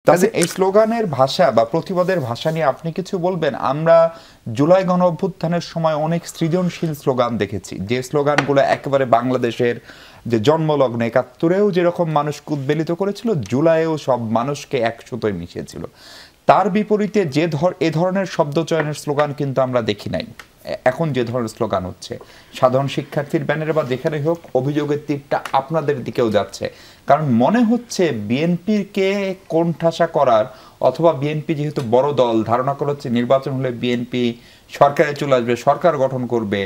তাহলে এই স্লোগানের ভাষা বা প্রতিবাদের ভাষা নিয়ে আপনি কিছু বলবেন? আমরা জুলাই গণ অভ্যুত্থানের সময় অনেক সৃজনশীল স্লোগান দেখেছি, যে স্লোগানগুলো একেবারে বাংলাদেশের যে জন্মলগ্নে ৭১-এও যেরকম মানুষকে উদ্বেলিত করেছিল, জুলাইয়েও সব মানুষকে এক সুতোয় মিশিয়েছিল। তার বিপরীতে এ ধরনের শব্দচয়নের স্লোগান কিন্তু আমরা দেখি নাই। এখন যে ধরনের স্লোগান হচ্ছে সাধারণ শিক্ষার্থীর ব্যানারে বা যেখানে হোক, অভিযোগের তীরটা আপনাদের দিকেও যাচ্ছে। কারণ মনে হচ্ছে বিএনপিকে কোণঠাসা করার, অথবা বিএনপি যেহেতু বড় দল, ধারণা করা হচ্ছে নির্বাচন হলে বিএনপি সরকারে চলে আসবে, সরকার গঠন করবে,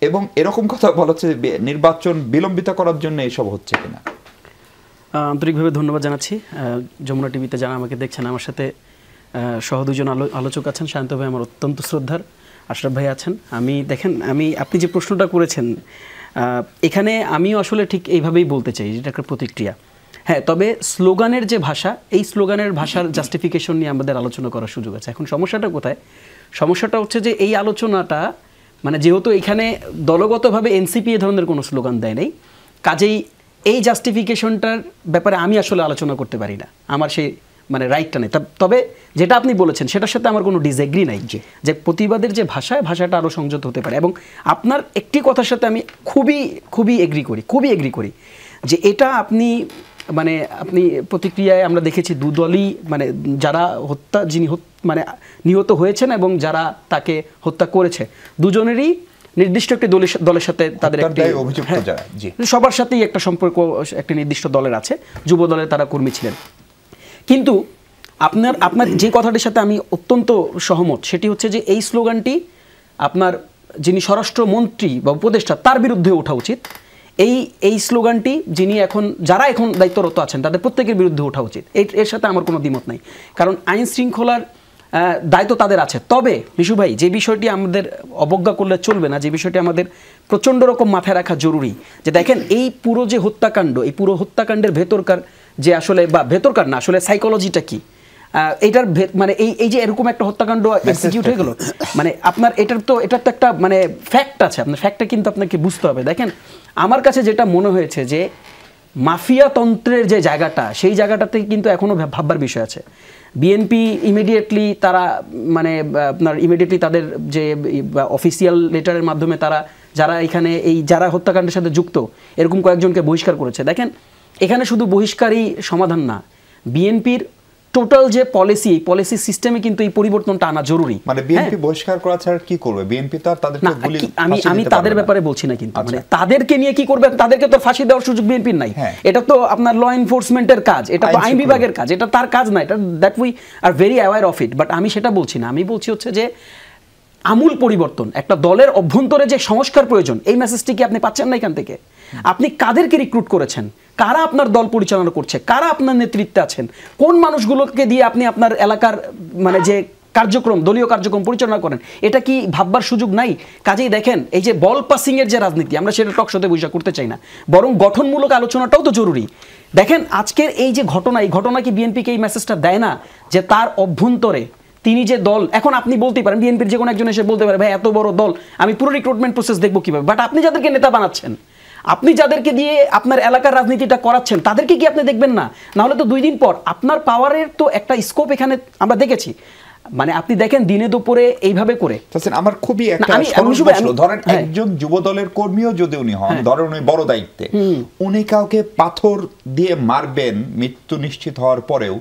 এবং এরকম কথা বলা হচ্ছে নির্বাচন বিলম্বিত করার জন্য এসব হচ্ছে কিনা। আন্তরিকভাবে ধন্যবাদ জানাচ্ছি। যমুনা টিভিতে যারা আমাকে দেখছেন, আমার সাথে সহ দুজন আলোচক আছেন। শান্ত ভাই আমার অত্যন্ত শ্রদ্ধার, আশরাফ ভাই আছেন। আপনি যে প্রশ্নটা করেছেন, এখানে আমিও আসলে ঠিক এইভাবেই বলতে চাই, যেটা একটা প্রতিক্রিয়া। হ্যাঁ, তবে স্লোগানের যে ভাষা, এই স্লোগানের ভাষার জাস্টিফিকেশন নিয়ে আমাদের আলোচনা করার সুযোগ আছে। এখন সমস্যাটা কোথায়? সমস্যাটা হচ্ছে যে এই আলোচনাটা, মানে যেহেতু এখানে দলগতভাবে এনসিপি এ ধরনের কোনো স্লোগান দেয় নাই, কাজেই এই জাস্টিফিকেশনটার ব্যাপারে আমি আসলে আলোচনা করতে পারি না, আমার সেই রাইটটা নেই। তবে যেটা আপনি বলেছেন সেটার সাথে আমার কোনো ডিসএগ্রি নাই, যে প্রতিবাদের যে ভাষাটা আরও সংযত হতে পারে। এবং আপনার একটি কথার সাথে আমি খুবই এগ্রি করি যে এটা আপনি প্রতিক্রিয়ায় আমরা দেখেছি দুদলই, যারা নিহত হয়েছেন এবং যারা তাকে হত্যা করেছে, দুজনেরই নির্দিষ্ট একটি দলের সাথে তাদের সবার সাথেই একটা সম্পর্ক একটি নির্দিষ্ট দলের আছে, যুব দলের তারা কর্মী ছিলেন। কিন্তু আপনার যে কথাটির সাথে আমি অত্যন্ত সহমত, সেটি হচ্ছে যে এই স্লোগানটি আপনার যিনি স্বরাষ্ট্রমন্ত্রী বা উপদেষ্টা, তার বিরুদ্ধে ওঠা উচিত। এই স্লোগানটি যারা এখন দায়িত্বরত আছেন তাদের প্রত্যেকের বিরুদ্ধে ওঠা উচিত। এর সাথে আমার কোনো দ্বিমত নাই, কারণ আইন শৃঙ্খলার দায়িত্ব তাদের আছে। তবে মিশু ভাই, যে বিষয়টি আমাদের অবজ্ঞা করলে চলবে না, যে বিষয়টি আমাদের প্রচণ্ড রকম মাথায় রাখা জরুরি, যে দেখেন এই পুরো যে হত্যাকাণ্ড, এই পুরো হত্যাকাণ্ডের ভেতরকার যে আসলে, বা ভেতরকার না, আসলে সাইকোলজিটা কি, এটার এই যে এরকম একটা হত্যাকাণ্ড এক্সিকিউট হয়ে গেল, আপনার এটার তো একটা ফ্যাক্ট আছে, আপনার ফ্যাক্টটা কিন্তু আপনাকে বুঝতে হবে। দেখেন, আমার কাছে যেটা মনে হয়েছে যে মাফিয়া তন্ত্রের যে জায়গাটা, সেই জায়গাটাতে কিন্তু এখনও ভাববার বিষয় আছে। বিএনপি ইমিডিয়েটলি তাদের যে অফিসিয়াল লেটারের মাধ্যমে তারা যারা হত্যাকাণ্ডের সাথে যুক্ত এরকম কয়েকজনকে বহিষ্কার করেছে। দেখেন, এখানে শুধু বহিষ্কারই সমাধান না, বিএনপির টোটাল যে পলিসি সিস্টেমে কিন্তু এই পরিবর্তনটা আনা জরুরি। বিএনপি বহিষ্কার করা ছাড়া কি করবে? বিএনপি তো তাদেরকে আমি তাদের ব্যাপারে বলছি না, কিন্তু তাদেরকে নিয়ে কি করবে? তাদেরকে তো ফাঁসি দেওয়ার সুযোগ বিএনপির নাই। এটা তো আপনার ল এনফোর্সমেন্টের কাজ, এটা তো আইন বিভাগের কাজ, এটা তার কাজ না। এটা that we are very aware of it. But আমি সেটা বলছি না, আমি বলছি হচ্ছে যে আমূল পরিবর্তন, একটা দলের অভ্যন্তরে যে সংস্কার প্রয়োজন, এই মেসেজটি কি আপনি পাচ্ছেন না এখান থেকে? আপনি কাদেরকে রিক্রুট করেছেন, কারা আপনার দল পরিচালনা করছে, কারা আপনার নেতৃত্বে আছেন, কোন মানুষগুলোকে দিয়ে আপনি আপনার এলাকার যে কার্যক্রম, দলীয় কার্যক্রম পরিচালনা করেন, এটা কি ভাববার সুযোগ নাই? কাজেই দেখেন, এই যে বল পাসিং এর যে রাজনীতি, আমরা সেটা টকশোতে বৈশা করতে চাই না, বরং গঠনমূলক আলোচনাটাও তো জরুরি। দেখেন, আজকের এই যে ঘটনা, এই ঘটনা কি বিএনপিকে এই মেসেজটা দেয় না যে তার অভ্যন্তরে তিনি যে দল, এখন আপনি বলতেই পারেন, বিএনপির যে কোনো একজন এসে বলতে পারে, ভাই এত বড় দল, আমি পুরো রিক্রুটমেন্ট প্রসেস দেখবো কিভাবে? বাট আপনি যাদেরকে নেতা বানাচ্ছেন, আপনি যাদেরকে দিয়ে আপনার এলাকার রাজনীতিটা করাচ্ছেন, তাদেরকে কি আপনি দেখবেন না? নাহলে তো 2 দিন পর আপনার পাওয়ারের তো একটা স্কোপ এখানে আমরা দেখেছি। আপনি দেখেন দিনে দুপুরে এইভাবে করে। আমার খুবই একটা ধরেন, একজন যুব দলের কর্মীও যদি উনি হন, ধরেন উনি বড় দায়িত্বে, উনি কাউকে পাথর দিয়ে মারবেন মৃত্যু নিশ্চিত হওয়ার পরেও,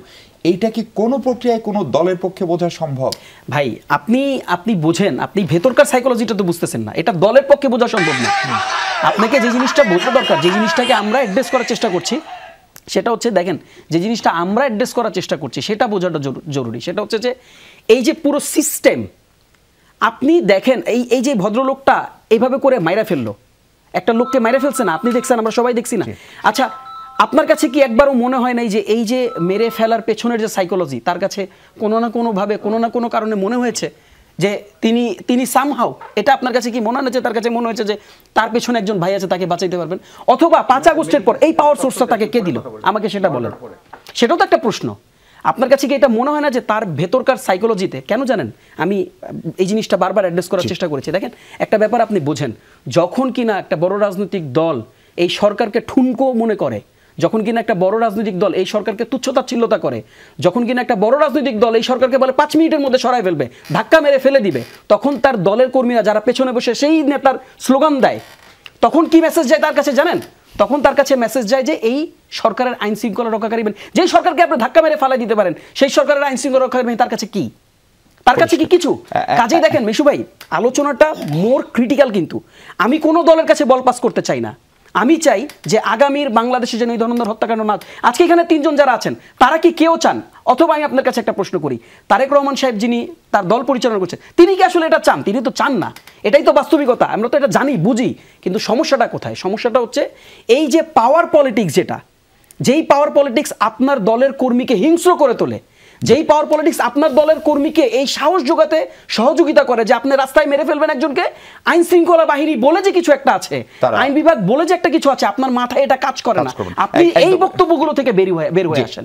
এইটা কি কোনো প্রক্রিয়ায় কোনো দলের পক্ষে বোঝা সম্ভব? ভাই, আপনি বোঝেন, আপনি ভেতরকার সাইকোলজিটা তো বুঝতেছেন না, এটা দলের পক্ষে বোঝা সম্ভব না। আপনাকে যে জিনিসটা বোঝা দরকার, যে জিনিসটাকে আমরা অ্যাড্রেস করার চেষ্টা করছি, সেটা হচ্ছে, দেখেন, যে জিনিসটা আমরা অ্যাড্রেস করার চেষ্টা করছি সেটা বোঝাটা জরুরি। সেটা হচ্ছে যে এই যে পুরো সিস্টেম, আপনি দেখেন এই যে ভদ্রলোকটা এইভাবে করে মাইরা ফেললো, একটা লোককে মাইরা ফেলছে না, আপনি দেখছেন, আমরা সবাই দেখছি না? আচ্ছা, আপনার কাছে কি একবারও মনে হয় নাই যে এই যে মেরে ফেলার পেছনের যে সাইকোলজি, তার কাছে কোনো না কোনোভাবে, কোনো না কোনো কারণে মনে হয়েছে যে তিনি সামহাউ, এটা আপনার কাছে কি মনে হয় না যে তার কাছে মনে হয়েছে যে তার পেছনে একজন ভাই আছে, তাকে বাঁচাইতে পারবেন? অথবা 5 আগস্টের পর এই পাওয়ার সোর্সটা তাকে কে দিল? আমাকে সেটা বলেন। সেটাও তো একটা প্রশ্ন। আপনার কাছে কি এটা মনে হয় না যে তার ভেতরকার সাইকোলজিতে, কেন জানেন, আমি এই জিনিসটা বারবার অ্যাড্রেস করার চেষ্টা করেছি। দেখেন, একটা ব্যাপার আপনি বোঝেন, যখন কিনা একটা বড় রাজনৈতিক দল এই সরকারকে ঠুনকো মনে করে, যখন কিনা একটা বড় রাজনৈতিক দল এই সরকারকে তুচ্ছতাচ্ছিল্যতা করে, যখন কিনা একটা বড় রাজনৈতিক দল এই সরকারকে বলে 5 মিনিটের মধ্যে সরায় ফেলবে, ধাক্কা মেরে ফেলে দিবে, তখন তার দলের কর্মীরা যারা পেছনে বসে সেই নেতার স্লোগান দেয়, তখন কি মেসেজ যায় তার কাছে জানেন? তখন তার কাছে মেসেজ যায় যে এই সরকারের আইন শৃঙ্খলা রক্ষাকারী বাহিনী, যেই সরকারকে আপনি ধাক্কা মেরে ফেলে দিতে পারেন, সেই সরকারের আইন শৃঙ্খলা রক্ষাকারী বাহিনী তার কাছে কি? তার কাছে কি কিছু? কাজেই দেখেন মিশু ভাই, আলোচনাটা মোর ক্রিটিক্যাল। কিন্তু আমি কোনো দলের কাছে বল পাস করতে চাই না। আমি চাই যে আগামীর বাংলাদেশে যেন এই ধরনের হত্যাকাণ্ড না। আজকে এখানে 3 জন যারা আছেন তারা কি কেউ চান? অথবা আমি আপনার কাছে একটা প্রশ্ন করি, তারেক রহমান সাহেব যিনি তার দল পরিচালনা করছেন, তিনি কি আসলে এটা চান? তিনি তো চান না, এটাই তো বাস্তবিকতা। আমরা তো এটা জানি, বুঝি। কিন্তু সমস্যাটা কোথায়? সমস্যাটা হচ্ছে এই যে পাওয়ার পলিটিক্স, যেই পাওয়ার পলিটিক্স আপনার দলের কর্মীকে হিংস্র করে তোলে, যেই পাওয়ার পলিটিক্স আপনার দলের কর্মীকে এই সাহস যোগাতে সহযোগিতা করে যে আপনি রাস্তায় মেরে ফেলবেন একজনকে, আইন শৃঙ্খলা বাহিনী বলে যে কিছু একটা আছে, আইন বিভাগ বলে যে একটা কিছু আছে, আপনার মাথায় এটা কাজ করে না। আপনি এই বক্তব্যগুলো থেকে বের হয়ে আসেন।